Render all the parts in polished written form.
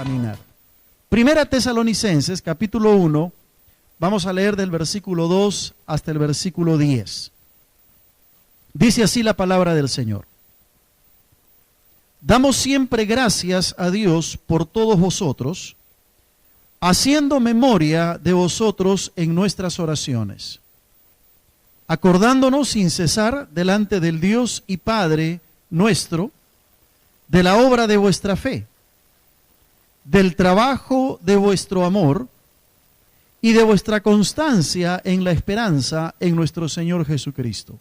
caminar. Primera Tesalonicenses, capítulo 1, vamos a leer del versículo 2 hasta el versículo 10. Dice así la palabra del Señor. Damos siempre gracias a Dios por todos vosotros, haciendo memoria de vosotros en nuestras oraciones, acordándonos sin cesar delante del Dios y Padre nuestro, de la obra de vuestra fe, del trabajo de vuestro amor y de vuestra constancia en la esperanza en nuestro Señor Jesucristo.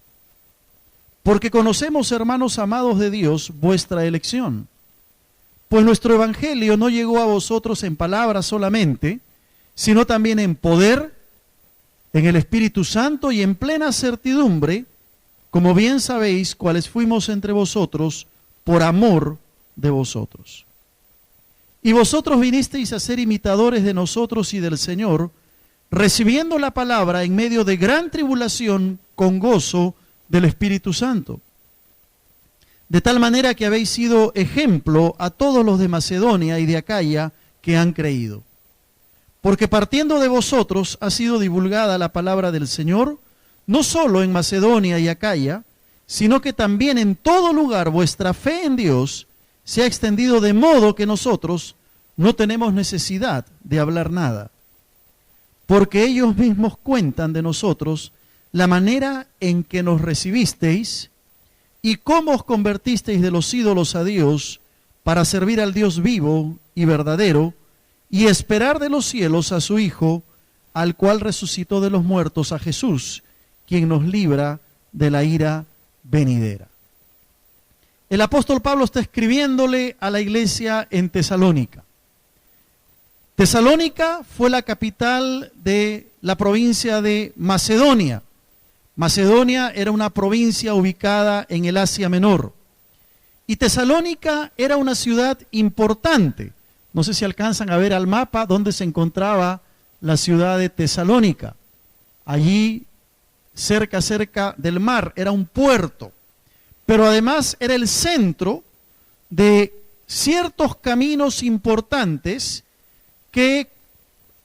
Porque conocemos, hermanos amados de Dios, vuestra elección, pues nuestro evangelio no llegó a vosotros en palabras solamente, sino también en poder, en el Espíritu Santo y en plena certidumbre, como bien sabéis cuáles fuimos entre vosotros por amor de vosotros. Y vosotros vinisteis a ser imitadores de nosotros y del Señor, recibiendo la palabra en medio de gran tribulación con gozo del Espíritu Santo. De tal manera que habéis sido ejemplo a todos los de Macedonia y de Acaya que han creído. Porque partiendo de vosotros ha sido divulgada la palabra del Señor, no solo en Macedonia y Acaya, sino que también en todo lugar vuestra fe en Dios se ha extendido, de modo que nosotros no tenemos necesidad de hablar nada. Porque ellos mismos cuentan de nosotros la manera en que nos recibisteis y cómo os convertisteis de los ídolos a Dios para servir al Dios vivo y verdadero y esperar de los cielos a su Hijo, al cual resucitó de los muertos, a Jesús, quien nos libra de la ira venidera. El apóstol Pablo está escribiéndole a la iglesia en Tesalónica. Tesalónica fue la capital de la provincia de Macedonia. Macedonia era una provincia ubicada en el Asia Menor. Y Tesalónica era una ciudad importante. No sé si alcanzan a ver al mapa dónde se encontraba la ciudad de Tesalónica. Allí, cerca del mar, era un puerto. Pero además era el centro de ciertos caminos importantes que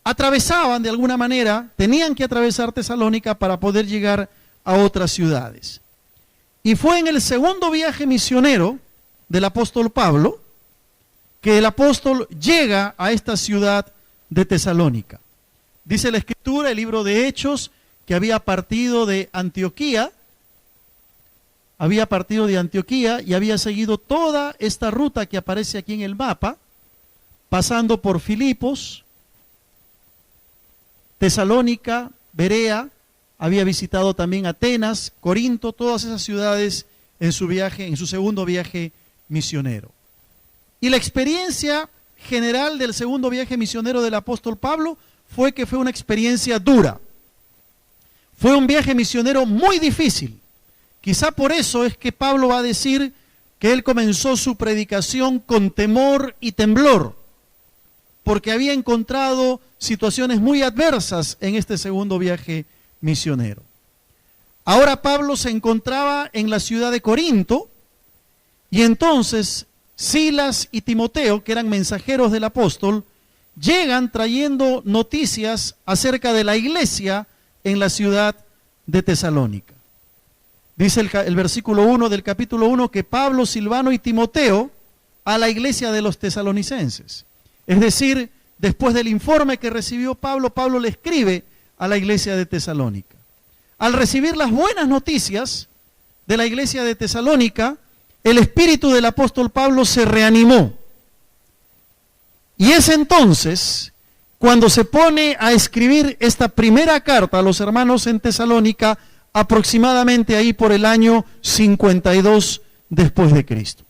atravesaban de alguna manera, tenían que atravesar Tesalónica para poder llegar a otras ciudades. Y fue en el segundo viaje misionero del apóstol Pablo que el apóstol llega a esta ciudad de Tesalónica. Dice la Escritura, el libro de Hechos, que había partido de Antioquía y había seguido toda esta ruta que aparece aquí en el mapa, pasando por Filipos, Tesalónica, Berea, había visitado también Atenas, Corinto, todas esas ciudades en su viaje, en su segundo viaje misionero. Y la experiencia general del segundo viaje misionero del apóstol Pablo fue que fue una experiencia dura. Fue un viaje misionero muy difícil. Quizá por eso es que Pablo va a decir que él comenzó su predicación con temor y temblor, porque había encontrado situaciones muy adversas en este segundo viaje misionero. Ahora Pablo se encontraba en la ciudad de Corinto y entonces Silas y Timoteo, que eran mensajeros del apóstol, llegan trayendo noticias acerca de la iglesia en la ciudad de Tesalónica. Dice el versículo 1 del capítulo 1 que Pablo, Silvano y Timoteo a la iglesia de los tesalonicenses. Es decir, después del informe que recibió Pablo, Pablo le escribe a la iglesia de Tesalónica. Al recibir las buenas noticias de la iglesia de Tesalónica, el espíritu del apóstol Pablo se reanimó. Y es entonces cuando se pone a escribir esta primera carta a los hermanos en Tesalónica, aproximadamente ahí por el año 52 después de Cristo.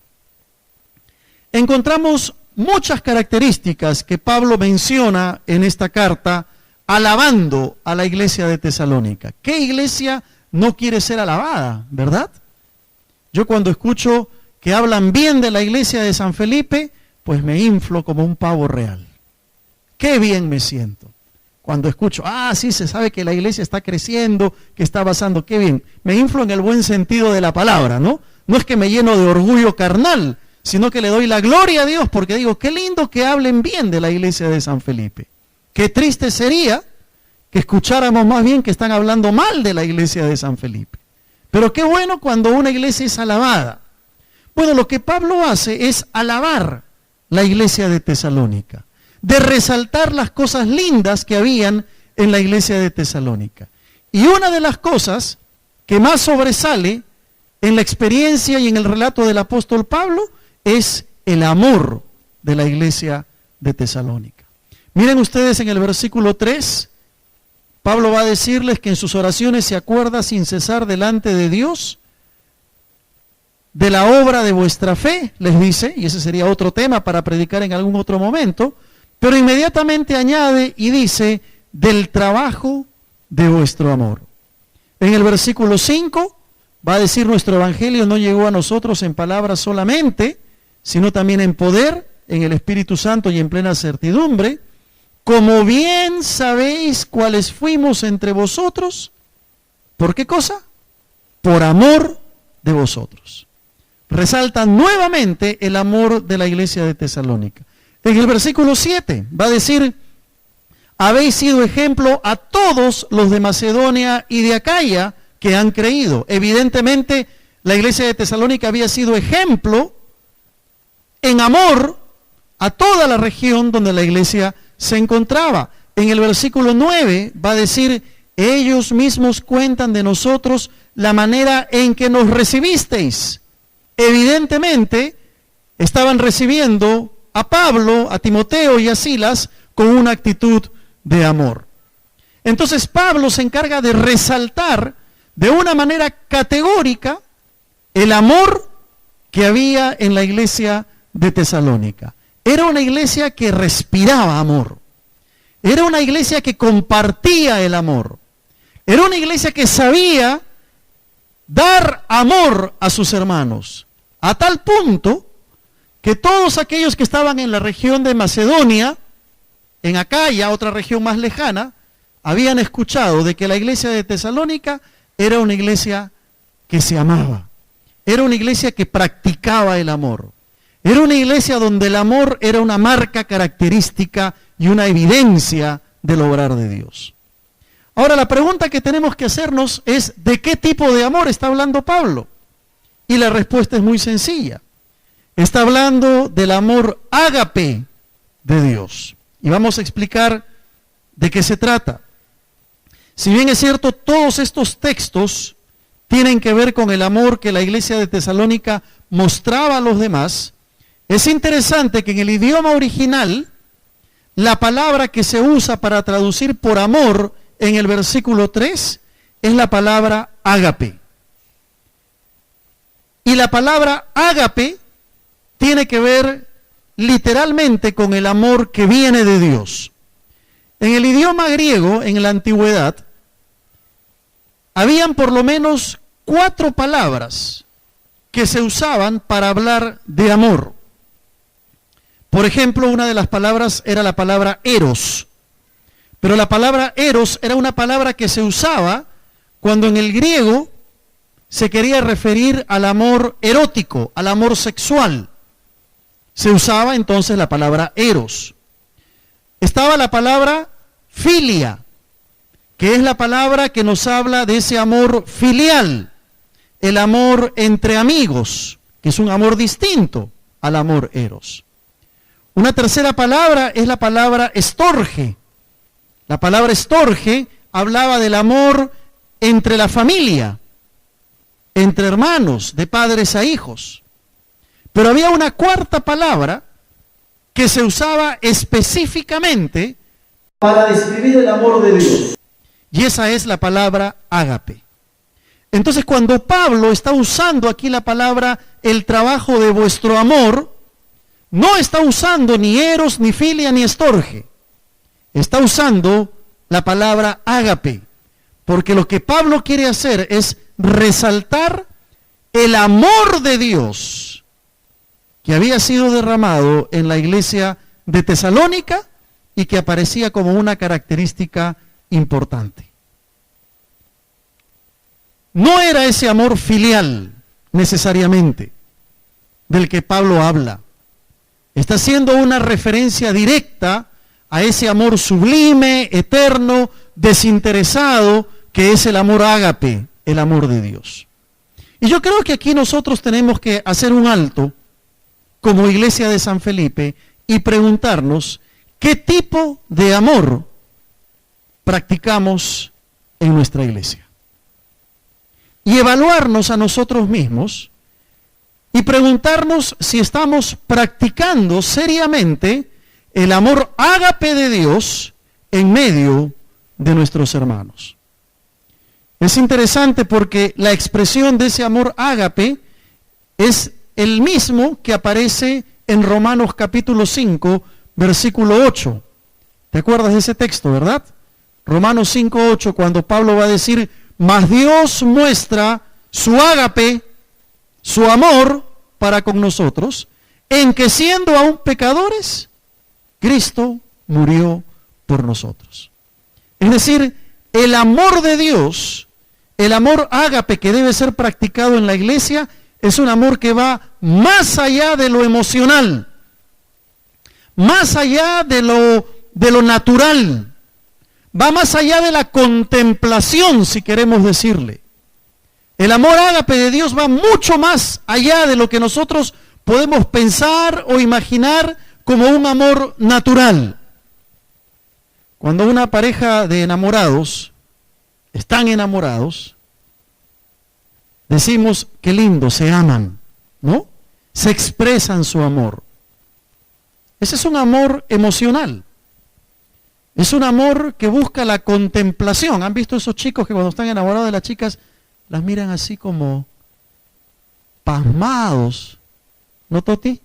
Encontramos muchas características que Pablo menciona en esta carta, alabando a la iglesia de Tesalónica. ¿Qué iglesia no quiere ser alabada, verdad? Yo cuando escucho que hablan bien de la iglesia de San Felipe, pues me inflo como un pavo real. Qué bien me siento cuando escucho, sí, se sabe que la iglesia está creciendo, que está avanzando, qué bien. Me inflo en el buen sentido de la palabra, ¿no? No es que me lleno de orgullo carnal, sino que le doy la gloria a Dios porque digo, qué lindo que hablen bien de la iglesia de San Felipe. Qué triste sería que escucháramos más bien que están hablando mal de la iglesia de San Felipe. Pero qué bueno cuando una iglesia es alabada. Bueno, lo que Pablo hace es alabar la iglesia de Tesalónica, de resaltar las cosas lindas que habían en la iglesia de Tesalónica. Y una de las cosas que más sobresale en la experiencia y en el relato del apóstol Pablo es el amor de la iglesia de Tesalónica. Miren ustedes en el versículo 3, Pablo va a decirles que en sus oraciones se acuerda sin cesar delante de Dios de la obra de vuestra fe, les dice, y ese sería otro tema para predicar en algún otro momento, pero inmediatamente añade y dice, del trabajo de vuestro amor. En el versículo 5 va a decir, nuestro evangelio no llegó a nosotros en palabras solamente, sino también en poder, en el Espíritu Santo y en plena certidumbre, como bien sabéis cuáles fuimos entre vosotros. ¿Por qué cosa? Por amor de vosotros. Resalta nuevamente el amor de la iglesia de Tesalónica. En el versículo 7 va a decir, habéis sido ejemplo a todos los de Macedonia y de Acaya que han creído. Evidentemente, la iglesia de Tesalónica había sido ejemplo en amor a toda la región donde la iglesia se encontraba. En el versículo 9 va a decir, ellos mismos cuentan de nosotros la manera en que nos recibisteis. Evidentemente, estaban recibiendo a Pablo, a Timoteo y a Silas con una actitud de amor. Entonces Pablo se encarga de resaltar de una manera categórica el amor que había en la iglesia de Tesalónica. Era una iglesia que respiraba amor. Era una iglesia que compartía el amor. Era una iglesia que sabía dar amor a sus hermanos. A tal punto que todos aquellos que estaban en la región de Macedonia, en Acaya, otra región más lejana, habían escuchado de que la iglesia de Tesalónica era una iglesia que se amaba. Era una iglesia que practicaba el amor. Era una iglesia donde el amor era una marca característica y una evidencia del obrar de Dios. Ahora la pregunta que tenemos que hacernos es, ¿de qué tipo de amor está hablando Pablo? Y la respuesta es muy sencilla. Está hablando del amor ágape de Dios. Y vamos a explicar de qué se trata. Si bien es cierto, todos estos textos tienen que ver con el amor que la iglesia de Tesalónica mostraba a los demás, es interesante que en el idioma original, la palabra que se usa para traducir por amor en el versículo 3 es la palabra ágape. Y la palabra ágape tiene que ver literalmente con el amor que viene de Dios. En el idioma griego, en la antigüedad, habían por lo menos 4 palabras que se usaban para hablar de amor. Por ejemplo, una de las palabras era la palabra eros. Pero la palabra eros era una palabra que se usaba cuando en el griego se quería referir al amor erótico, al amor sexual. Se usaba entonces la palabra eros. Estaba la palabra filia, que es la palabra que nos habla de ese amor filial, el amor entre amigos, que es un amor distinto al amor eros. Una tercera palabra es la palabra estorge. La palabra estorge hablaba del amor entre la familia, entre hermanos, de padres a hijos. Pero había una cuarta palabra que se usaba específicamente para describir el amor de Dios. Y esa es la palabra ágape. Entonces, cuando Pablo está usando aquí la palabra el trabajo de vuestro amor, no está usando ni eros, ni filia, ni estorge. Está usando la palabra ágape. Porque lo que Pablo quiere hacer es resaltar el amor de Dios que había sido derramado en la iglesia de Tesalónica y que aparecía como una característica importante. No era ese amor filial necesariamente, del que Pablo habla. Está haciendo una referencia directa a ese amor sublime, eterno, desinteresado, que es el amor ágape, el amor de Dios. Y yo creo que aquí nosotros tenemos que hacer un alto como iglesia de San Felipe y preguntarnos qué tipo de amor practicamos en nuestra iglesia. Y evaluarnos a nosotros mismos y preguntarnos si estamos practicando seriamente el amor ágape de Dios en medio de nuestros hermanos. Es interesante porque la expresión de ese amor ágape es el mismo que aparece en Romanos capítulo 5, versículo 8. ¿Te acuerdas de ese texto, verdad? Romanos 5, 8, cuando Pablo va a decir, mas Dios muestra su ágape, su amor para con nosotros, en que siendo aún pecadores, Cristo murió por nosotros. Es decir, el amor de Dios, el amor ágape que debe ser practicado en la iglesia, es un amor que va más allá de lo emocional, más allá de lo natural, va más allá de la contemplación, si queremos decirle. El amor ágape de Dios va mucho más allá de lo que nosotros podemos pensar o imaginar como un amor natural. Cuando una pareja de enamorados están enamorados, decimos qué lindo, se aman, ¿no? Se expresan su amor. Ese es un amor emocional. Es un amor que busca la contemplación. ¿Han visto esos chicos que cuando están enamorados de las chicas las miran así como pasmados? ¿No, Toti?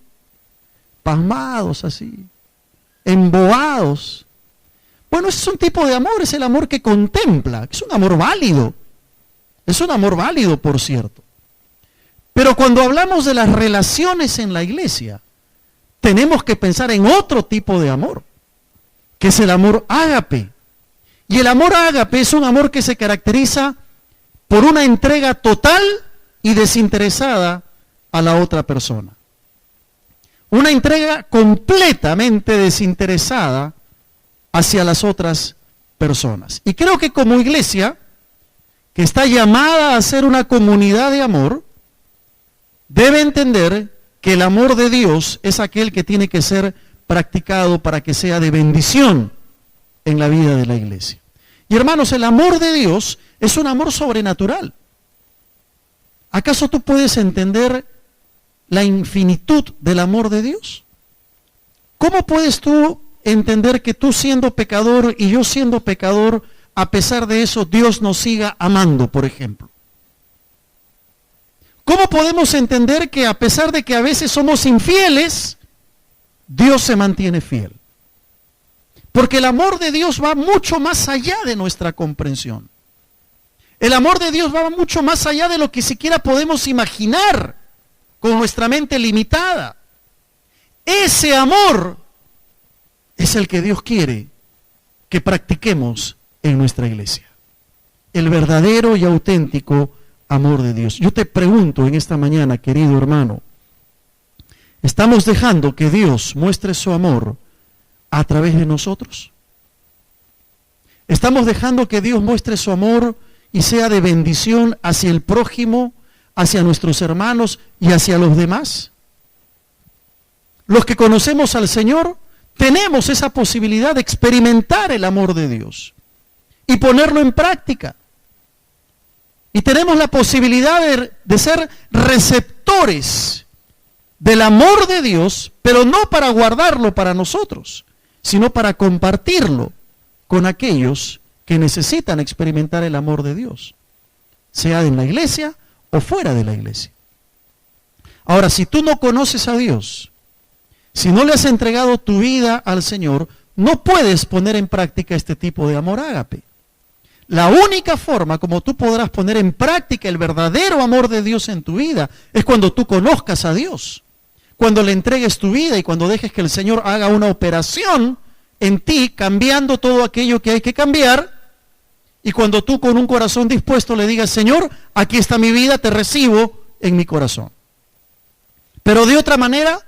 Pasmados así, embobados. Bueno, ese es un tipo de amor, es el amor que contempla, es un amor válido. Es un amor válido, por cierto. Pero cuando hablamos de las relaciones en la iglesia, tenemos que pensar en otro tipo de amor, que es el amor ágape. Y el amor ágape es un amor que se caracteriza por una entrega total y desinteresada a la otra persona. Una entrega completamente desinteresada hacia las otras personas. Y creo que como iglesia, que está llamada a ser una comunidad de amor, debe entender que el amor de Dios es aquel que tiene que ser practicado para que sea de bendición en la vida de la iglesia. Y hermanos, el amor de Dios es un amor sobrenatural. ¿Acaso tú puedes entender la infinitud del amor de Dios? ¿Cómo puedes tú entender que tú siendo pecador y yo siendo pecador, a pesar de eso, Dios nos siga amando, por ejemplo? ¿Cómo podemos entender que a pesar de que a veces somos infieles, Dios se mantiene fiel? Porque el amor de Dios va mucho más allá de nuestra comprensión. El amor de Dios va mucho más allá de lo que siquiera podemos imaginar con nuestra mente limitada. Ese amor es el que Dios quiere que practiquemos en nuestra iglesia. El verdadero y auténtico amor de Dios. Yo te pregunto en esta mañana, querido hermano, ¿estamos dejando que Dios muestre su amor a través de nosotros? ¿Estamos dejando que Dios muestre su amor y sea de bendición hacia el prójimo, hacia nuestros hermanos y hacia los demás? Los que conocemos al Señor tenemos esa posibilidad de experimentar el amor de Dios y ponerlo en práctica. Y tenemos la posibilidad de ser receptores del amor de Dios, pero no para guardarlo para nosotros, sino para compartirlo con aquellos que necesitan experimentar el amor de Dios, sea en la iglesia o fuera de la iglesia. Ahora, si tú no conoces a Dios, si no le has entregado tu vida al Señor, no puedes poner en práctica este tipo de amor ágape. La única forma como tú podrás poner en práctica el verdadero amor de Dios en tu vida es cuando tú conozcas a Dios, cuando le entregues tu vida y cuando dejes que el Señor haga una operación en ti, cambiando todo aquello que hay que cambiar, y cuando tú con un corazón dispuesto le digas, Señor, aquí está mi vida, te recibo en mi corazón. Pero de otra manera,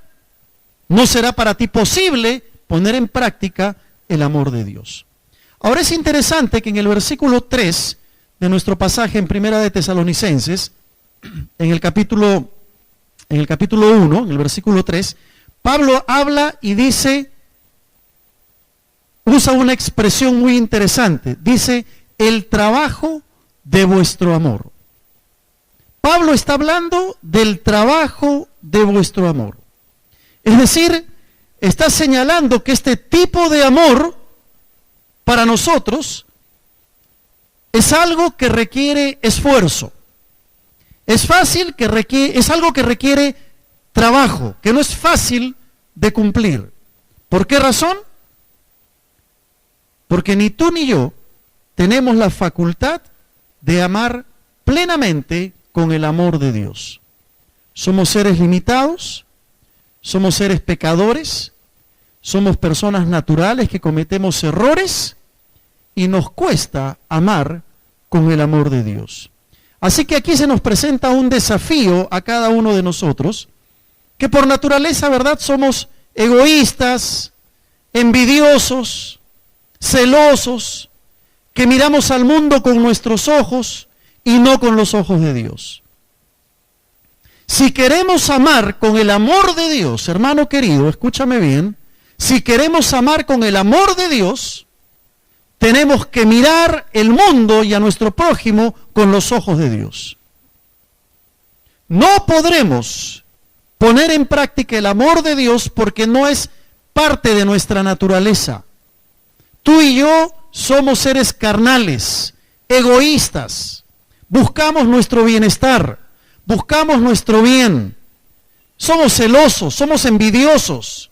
no será para ti posible poner en práctica el amor de Dios. Ahora es interesante que en el versículo 3 de nuestro pasaje en Primera de Tesalonicenses, en el capítulo 1, en el versículo 3, Pablo habla y dice, usa una expresión muy interesante, dice, el trabajo de vuestro amor. Pablo está hablando del trabajo de vuestro amor. Es decir, está señalando que este tipo de amor para nosotros es algo que requiere esfuerzo. Es algo que requiere trabajo, que no es fácil de cumplir. ¿Por qué razón? Porque ni tú ni yo tenemos la facultad de amar plenamente con el amor de Dios. Somos seres limitados, somos seres pecadores, somos personas naturales que cometemos errores y nos cuesta amar con el amor de Dios. Así que aquí se nos presenta un desafío a cada uno de nosotros, que por naturaleza, ¿verdad?, somos egoístas, envidiosos, celosos, que miramos al mundo con nuestros ojos y no con los ojos de Dios. Si queremos amar con el amor de Dios, hermano querido, escúchame bien, si queremos amar con el amor de Dios, tenemos que mirar el mundo y a nuestro prójimo con los ojos de Dios. No podremos poner en práctica el amor de Dios porque no es parte de nuestra naturaleza. Tú y yo somos seres carnales, egoístas, buscamos nuestro bienestar, buscamos nuestro bien, somos celosos, somos envidiosos.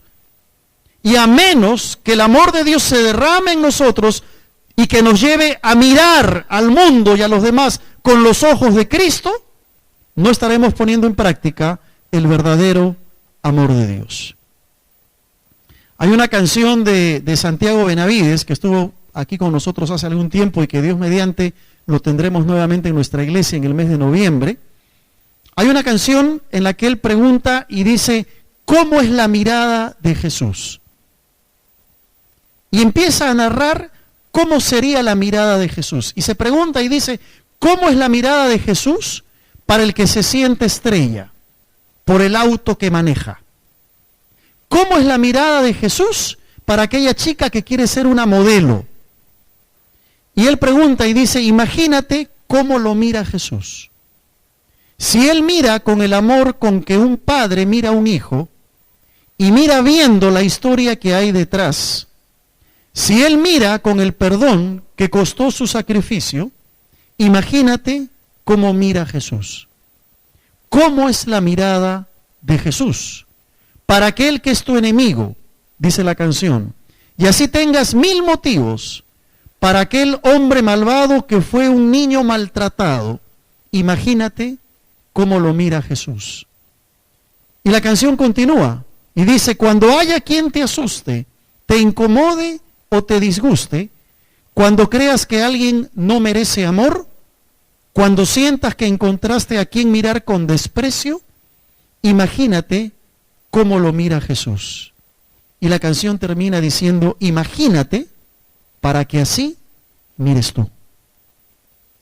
Y a menos que el amor de Dios se derrame en nosotros y que nos lleve a mirar al mundo y a los demás con los ojos de Cristo, no estaremos poniendo en práctica el verdadero amor de Dios. Hay una canción de Santiago Benavides que estuvo aquí con nosotros hace algún tiempo y que Dios mediante lo tendremos nuevamente en nuestra iglesia en el mes de noviembre. Hay una canción en la que él pregunta y dice, ¿cómo es la mirada de Jesús? Y empieza a narrar cómo sería la mirada de Jesús. Y se pregunta y dice, ¿cómo es la mirada de Jesús para el que se siente estrella por el auto que maneja? ¿Cómo es la mirada de Jesús para aquella chica que quiere ser una modelo? Y él pregunta y dice, imagínate cómo lo mira Jesús. Si él mira con el amor con que un padre mira a un hijo, y mira viendo la historia que hay detrás, si él mira con el perdón que costó su sacrificio, imagínate cómo mira Jesús. ¿Cómo es la mirada de Jesús para aquel que es tu enemigo? Dice la canción. Y así tengas 1000 motivos para aquel hombre malvado que fue un niño maltratado. Imagínate cómo lo mira Jesús. Y la canción continúa y dice, cuando haya quien te asuste, te incomode o te disguste, cuando creas que alguien no merece amor, cuando sientas que encontraste a quien mirar con desprecio, imagínate cómo lo mira Jesús. Y la canción termina diciendo, imagínate para que así mires tú.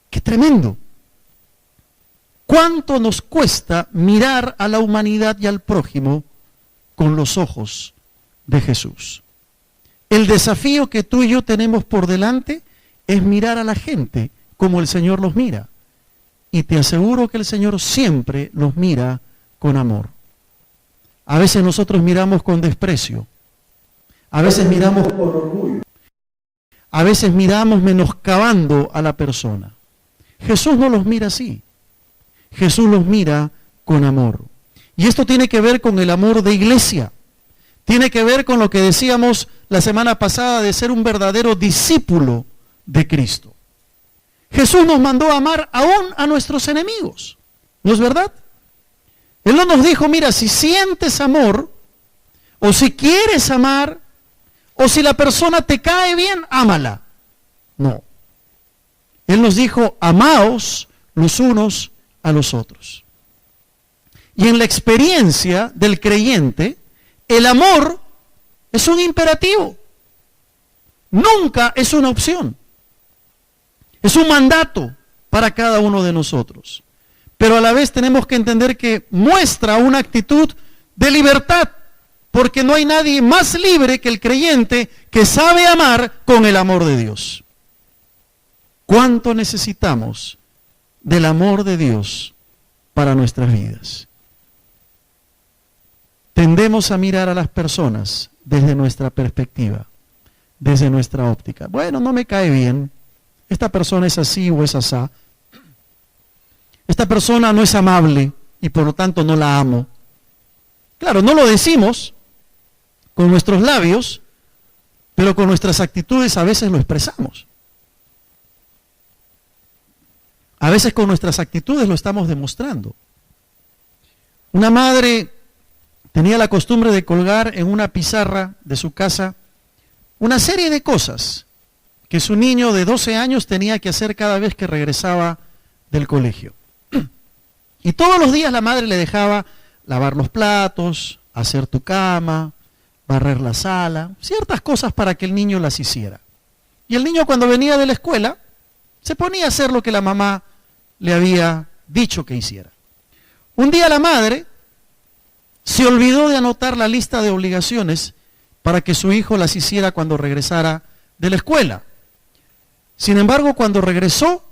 ¡Qué tremendo! ¿Cuánto nos cuesta mirar a la humanidad y al prójimo con los ojos de Jesús? El desafío que tú y yo tenemos por delante es mirar a la gente como el Señor los mira. Y te aseguro que el Señor siempre los mira con amor. A veces nosotros miramos con desprecio. A veces miramos con orgullo. A veces miramos menoscabando a la persona. Jesús no los mira así. Jesús los mira con amor. Y esto tiene que ver con el amor de iglesia. Tiene que ver con lo que decíamos la semana pasada de ser un verdadero discípulo de Cristo. Jesús nos mandó a amar aún a nuestros enemigos. ¿No es verdad? Él no nos dijo, mira, si sientes amor, o si quieres amar, o si la persona te cae bien, ámala. No. Él nos dijo, amaos los unos a los otros. y en la experiencia del creyente, el amor es un imperativo. Nunca es una opción. Es un mandato para cada uno de nosotros. Pero a la vez tenemos que entender que muestra una actitud de libertad, porque no hay nadie más libre que el creyente que sabe amar con el amor de Dios. ¿Cuánto necesitamos del amor de Dios para nuestras vidas? Tendemos a mirar a las personas desde nuestra perspectiva, desde nuestra óptica. Bueno, no me cae bien. Esta persona es así o es asá. Esta persona no es amable y por lo tanto no la amo. Claro, no lo decimos con nuestros labios, pero con nuestras actitudes a veces lo expresamos. A veces con nuestras actitudes lo estamos demostrando. Una madre tenía la costumbre de colgar en una pizarra de su casa una serie de cosas que su niño de 12 años tenía que hacer cada vez que regresaba del colegio. Y todos los días la madre le dejaba lavar los platos, hacer tu cama, barrer la sala, ciertas cosas para que el niño las hiciera. Y el niño cuando venía de la escuela se ponía a hacer lo que la mamá le había dicho que hiciera. Un día la madre se olvidó de anotar la lista de obligaciones para que su hijo las hiciera cuando regresara de la escuela. Sin embargo, cuando regresó,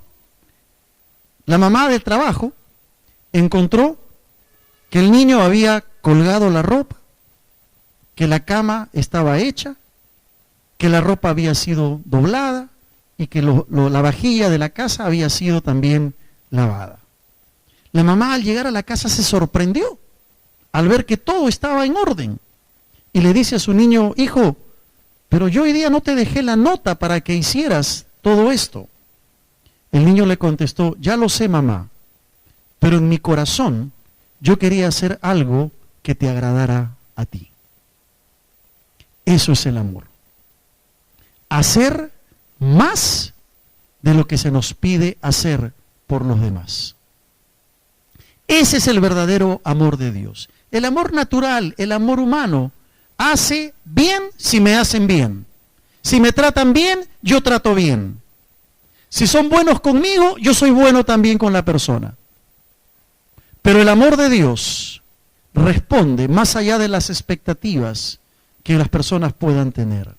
la mamá del trabajo encontró que el niño había colgado la ropa, que la cama estaba hecha, que la ropa había sido doblada y que la vajilla de la casa había sido también lavada. La mamá al llegar a la casa se sorprendió al ver que todo estaba en orden y le dice a su niño: hijo, pero yo hoy día no te dejé la nota para que hicieras todo esto. El niño le contestó: ya lo sé, mamá, pero en mi corazón yo quería hacer algo que te agradara a ti. Eso es el amor. Hacer más de lo que se nos pide hacer por los demás. Ese es el verdadero amor de Dios. El amor natural, el amor humano, hace bien si me hacen bien. Si me tratan bien, yo trato bien. Si son buenos conmigo, yo soy bueno también con la persona. Pero el amor de Dios responde más allá de las expectativas que las personas puedan tener.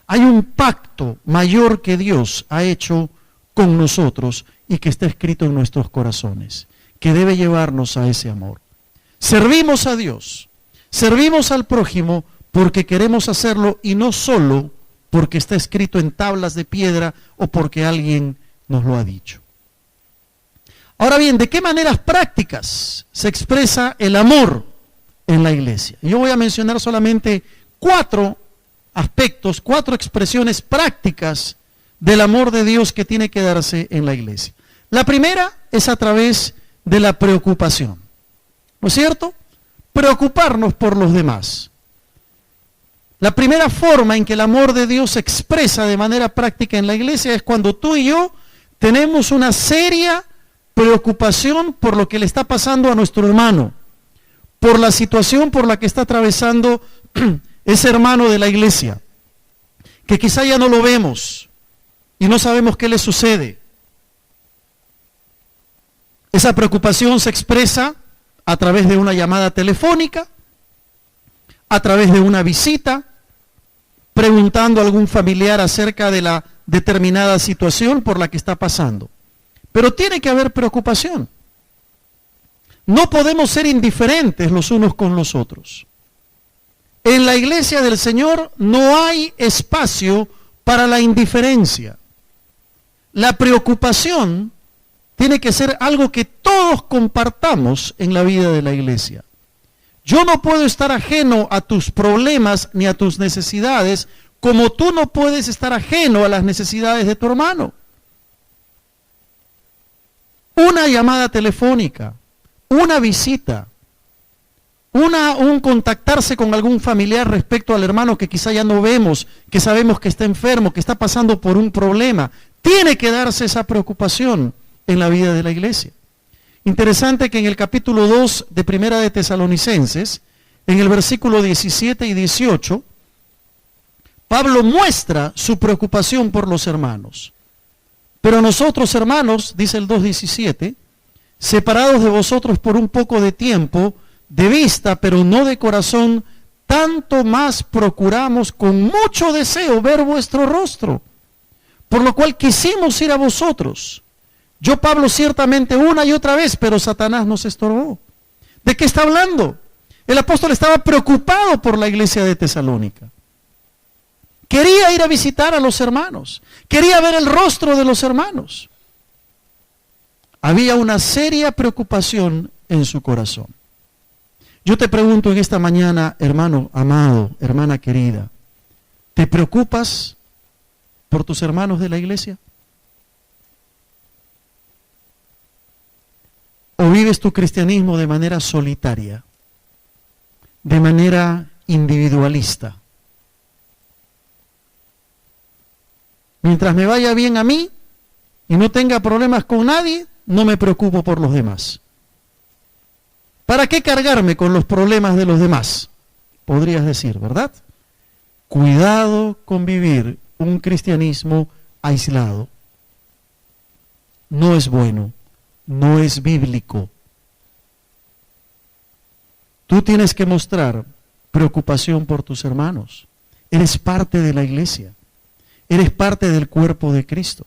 Hay un pacto mayor que Dios ha hecho con nosotros y que está escrito en nuestros corazones, que debe llevarnos a ese amor. Servimos a Dios, servimos al prójimo porque queremos hacerlo y no solo porque está escrito en tablas de piedra o porque alguien nos lo ha dicho. Ahora bien, ¿de qué maneras prácticas se expresa el amor en la iglesia? Yo voy a mencionar solamente 4 aspectos, 4 expresiones prácticas del amor de Dios que tiene que darse en la iglesia. La primera es a través de la preocupación, ¿no es cierto? Preocuparnos por los demás. La primera forma en que el amor de Dios se expresa de manera práctica en la iglesia es cuando tú y yo tenemos una seria preocupación por lo que le está pasando a nuestro hermano, por la situación por la que está atravesando ese hermano de la iglesia, que quizá ya no lo vemos y no sabemos qué le sucede. Esa preocupación se expresa a través de una llamada telefónica, a través de una visita, preguntando a algún familiar acerca de la determinada situación por la que está pasando. Pero tiene que haber preocupación. No podemos ser indiferentes los unos con los otros. En la iglesia del Señor no hay espacio para la indiferencia. La preocupación tiene que ser algo que todos compartamos en la vida de la iglesia. Yo no puedo estar ajeno a tus problemas ni a tus necesidades, como tú no puedes estar ajeno a las necesidades de tu hermano. Una llamada telefónica, una visita, un contactarse con algún familiar respecto al hermano que quizá ya no vemos, que sabemos que está enfermo, que está pasando por un problema. Tiene que darse esa preocupación en la vida de la iglesia. Interesante que en el capítulo 2 de Primera de Tesalonicenses, en el versículo 17 y 18, Pablo muestra su preocupación por los hermanos. Pero nosotros, hermanos, dice el 2:17, separados de vosotros por un poco de tiempo, de vista, pero no de corazón, tanto más procuramos con mucho deseo ver vuestro rostro, por lo cual quisimos ir a vosotros. Yo, Pablo, ciertamente una y otra vez, pero Satanás nos estorbó. ¿De qué está hablando? El apóstol estaba preocupado por la iglesia de Tesalónica. Quería ir a visitar a los hermanos. Quería ver el rostro de los hermanos. Había una seria preocupación en su corazón. Yo te pregunto en esta mañana, hermano amado, hermana querida, ¿te preocupas por tus hermanos de la iglesia? ¿O vives tu cristianismo de manera solitaria, de manera individualista? Mientras me vaya bien a mí y no tenga problemas con nadie, no me preocupo por los demás. ¿Para qué cargarme con los problemas de los demás? Podrías decir, ¿verdad? Cuidado con vivir un cristianismo aislado. No es bueno, no es bíblico. Tú tienes que mostrar preocupación por tus hermanos. Eres parte de la iglesia. Eres parte del cuerpo de Cristo.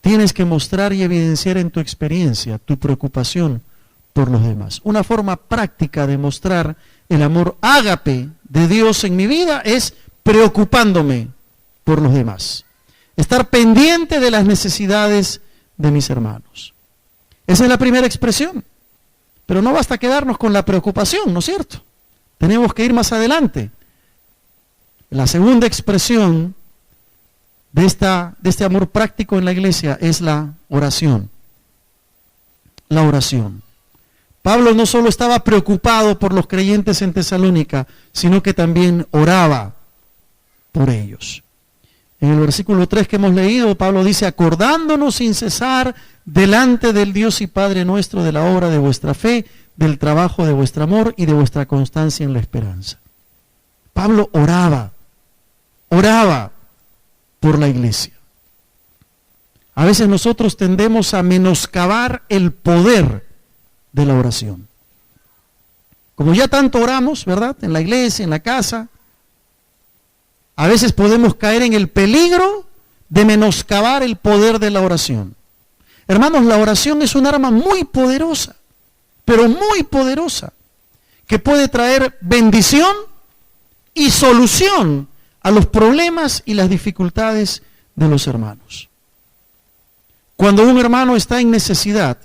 Tienes que mostrar y evidenciar en tu experiencia tu preocupación por los demás. Una forma práctica de mostrar el amor ágape de Dios en mi vida es preocupándome por los demás. Estar pendiente de las necesidades de mis hermanos. Esa es la primera expresión. Pero no basta quedarnos con la preocupación, ¿no es cierto? Tenemos que ir más adelante. La segunda expresión de este amor práctico en la iglesia es la oración. La oración. Pablo no solo estaba preocupado por los creyentes en Tesalónica, sino que también oraba por ellos. En el versículo 3 que hemos leído, Pablo dice, acordándonos sin cesar delante del Dios y Padre nuestro de la obra de vuestra fe, del trabajo de vuestro amor y de vuestra constancia en la esperanza. Pablo oraba por la iglesia. A veces nosotros tendemos a menoscabar el poder de la oración. Como ya tanto oramos, ¿verdad? En la iglesia, en la casa, a veces podemos caer en el peligro de menoscabar el poder de la oración. Hermanos, la oración es un arma muy poderosa, pero muy poderosa, que puede traer bendición y solución a los problemas y las dificultades de los hermanos. Cuando un hermano está en necesidad,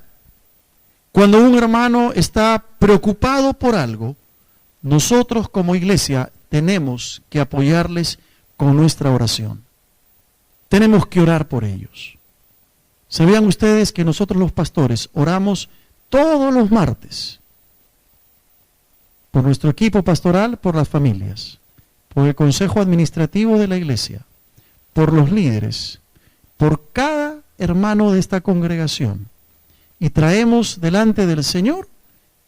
cuando un hermano está preocupado por algo, nosotros como iglesia tenemos que apoyarles con nuestra oración. Tenemos que orar por ellos. ¿Sabían ustedes que nosotros los pastores oramos todos los martes por nuestro equipo pastoral, por las familias, por el consejo administrativo de la iglesia, por los líderes, por cada hermano de esta congregación? Y traemos delante del Señor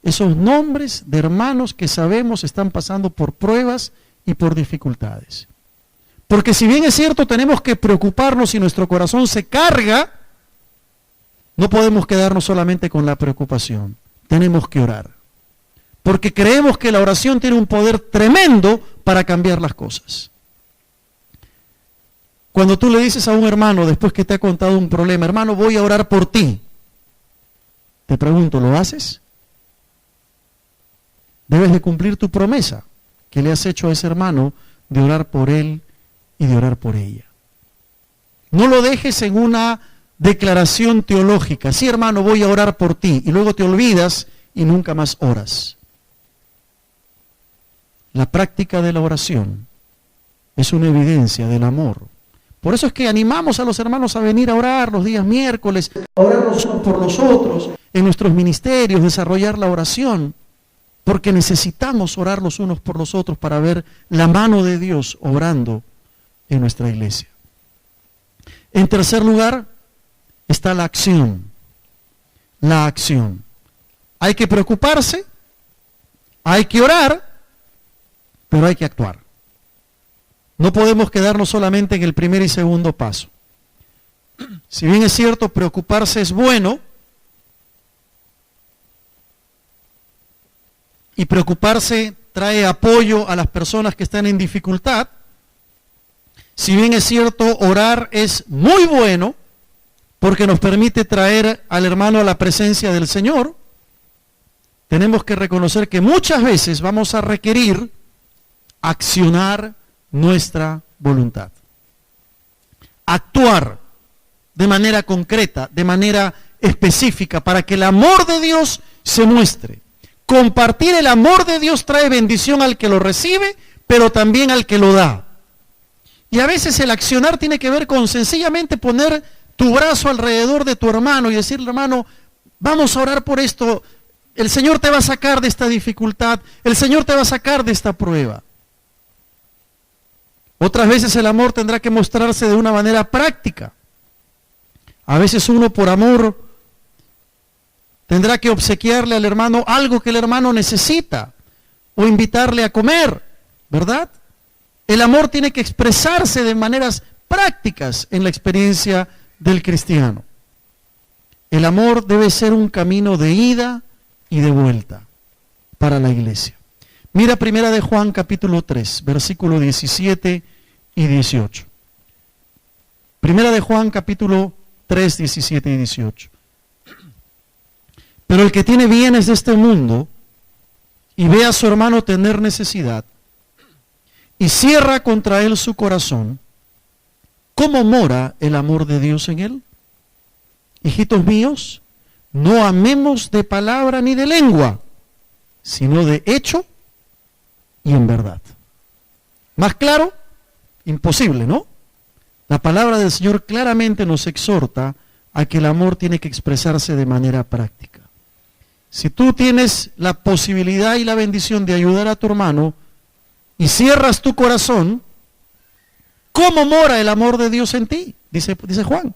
esos nombres de hermanos que sabemos están pasando por pruebas y por dificultades. Porque si bien es cierto, tenemos que preocuparnos y nuestro corazón se carga, no podemos quedarnos solamente con la preocupación. Tenemos que orar. Porque creemos que la oración tiene un poder tremendo para cambiar las cosas. Cuando tú le dices a un hermano, después que te ha contado un problema, hermano, voy a orar por ti. Te pregunto, ¿lo haces? Debes de cumplir tu promesa que le has hecho a ese hermano de orar por él y de orar por ella. No lo dejes en una declaración teológica. Sí, hermano, voy a orar por ti. Y luego te olvidas y nunca más oras. La práctica de la oración es una evidencia del amor. Por eso es que animamos a los hermanos a venir a orar los días miércoles, a orar los unos por los otros, en nuestros ministerios, desarrollar la oración, porque necesitamos orar los unos por los otros para ver la mano de Dios obrando en nuestra iglesia. En tercer lugar está la acción. la acción. Hay que preocuparse, hay que orar, pero hay que actuar. No podemos quedarnos solamente en el primer y segundo paso. Si bien es cierto, preocuparse es bueno, y preocuparse trae apoyo a las personas que están en dificultad, si bien es cierto, orar es muy bueno, porque nos permite traer al hermano a la presencia del Señor, tenemos que reconocer que muchas veces vamos a requerir accionar nuestra voluntad. Actuar de manera concreta, de manera específica, para que el amor de Dios se muestre. Compartir el amor de Dios trae bendición al que lo recibe, pero también al que lo da. Y a veces el accionar tiene que ver con sencillamente poner tu brazo alrededor de tu hermano y decirle, hermano, vamos a orar por esto. El Señor te va a sacar de esta dificultad, el Señor te va a sacar de esta prueba. Otras veces el amor tendrá que mostrarse de una manera práctica. A veces uno por amor tendrá que obsequiarle al hermano algo que el hermano necesita o invitarle a comer, ¿verdad? El amor tiene que expresarse de maneras prácticas en la experiencia del cristiano. El amor debe ser un camino de ida y de vuelta para la iglesia. Mira Primera de Juan capítulo 3, versículo 17 y 18. Primera de Juan capítulo 3, 17 y 18. Pero el que tiene bienes de este mundo y ve a su hermano tener necesidad y cierra contra él su corazón, ¿cómo mora el amor de Dios en él? Hijitos míos, no amemos de palabra ni de lengua, sino de hecho y en verdad. ¿Más claro? Imposible, ¿no? La palabra del Señor claramente nos exhorta a que el amor tiene que expresarse de manera práctica. Si tú tienes la posibilidad y la bendición de ayudar a tu hermano y cierras tu corazón, ¿cómo mora el amor de Dios en ti? Dice Juan.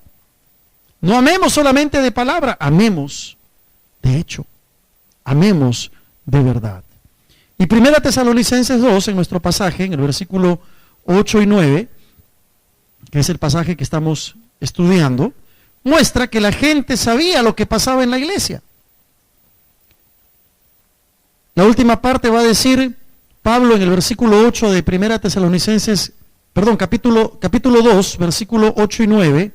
No amemos solamente de palabra, amemos de hecho, amemos de verdad. Y 1 Tesalonicenses 2, en nuestro pasaje, en el versículo 8 y 9, que es el pasaje que estamos estudiando, muestra que la gente sabía lo que pasaba en la iglesia. La última parte va a decir Pablo en el versículo 8 de 1 Tesalonicenses, capítulo 2, versículo 8 y 9,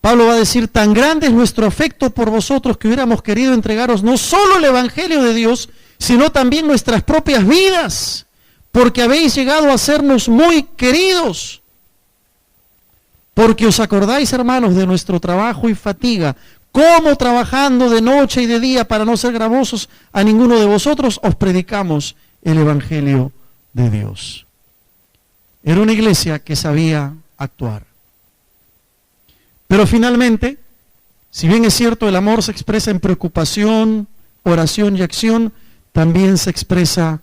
Pablo va a decir, tan grande es nuestro afecto por vosotros que hubiéramos querido entregaros no solo el Evangelio de Dios, sino también nuestras propias vidas, porque habéis llegado a sernos muy queridos. Porque os acordáis, hermanos, de nuestro trabajo y fatiga, cómo trabajando de noche y de día para no ser gravosos a ninguno de vosotros, os predicamos el Evangelio de Dios. Era una iglesia que sabía actuar. Pero finalmente, si bien es cierto el amor se expresa en preocupación, oración y acción, también se expresa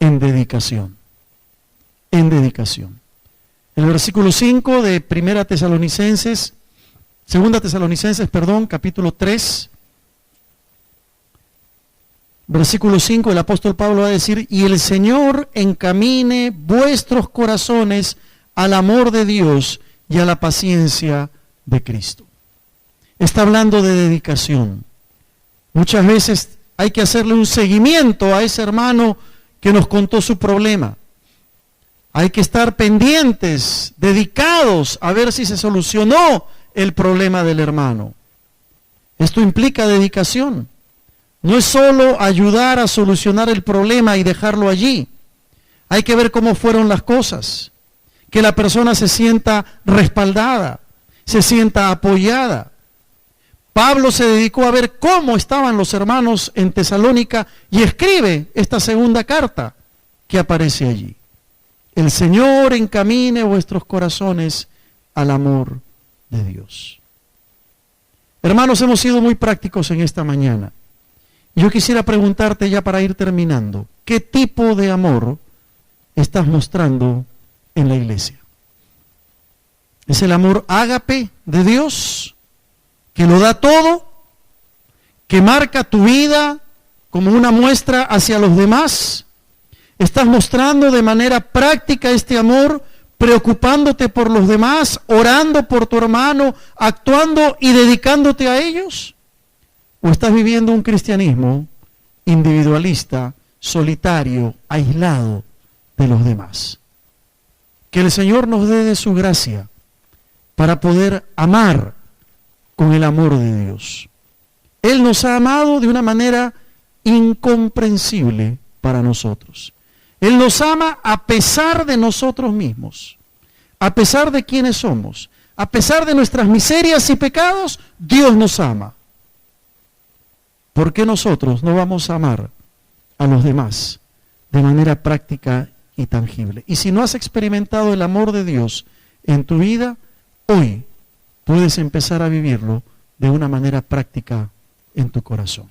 en dedicación. En dedicación. El versículo 5 de 2 Tesalonicenses, capítulo 3, versículo 5, el apóstol Pablo va a decir, y el Señor encamine vuestros corazones al amor de Dios y a la paciencia de Cristo. Está hablando de dedicación. Muchas veces hay que hacerle un seguimiento a ese hermano que nos contó su problema. Hay que estar pendientes, dedicados a ver si se solucionó el problema del hermano. Esto implica dedicación. No es solo ayudar a solucionar el problema y dejarlo allí. Hay que ver cómo fueron las cosas. Que la persona se sienta respaldada, se sienta apoyada. Pablo se dedicó a ver cómo estaban los hermanos en Tesalónica y escribe esta segunda carta que aparece allí. El Señor encamine vuestros corazones al amor de Dios. Hermanos, hemos sido muy prácticos en esta mañana. Yo quisiera preguntarte ya para ir terminando, ¿qué tipo de amor estás mostrando en la iglesia? ¿Es el amor ágape de Dios? que lo da todo, que marca tu vida como una muestra hacia los demás. Estás mostrando de manera práctica este amor, preocupándote por los demás, orando por tu hermano, actuando y dedicándote a ellos. ¿O estás viviendo un cristianismo individualista, solitario, aislado de los demás? Que el Señor nos dé de su gracia para poder amar con el amor de Dios. Él nos ha amado de una manera incomprensible para nosotros. Él nos ama a pesar de nosotros mismos, a pesar de quienes somos, a pesar de nuestras miserias y pecados. Dios nos ama. ¿Por qué nosotros no vamos a amar a los demás de manera práctica y tangible? Y si no has experimentado el amor de Dios en tu vida, hoy puedes empezar a vivirlo de una manera práctica en tu corazón.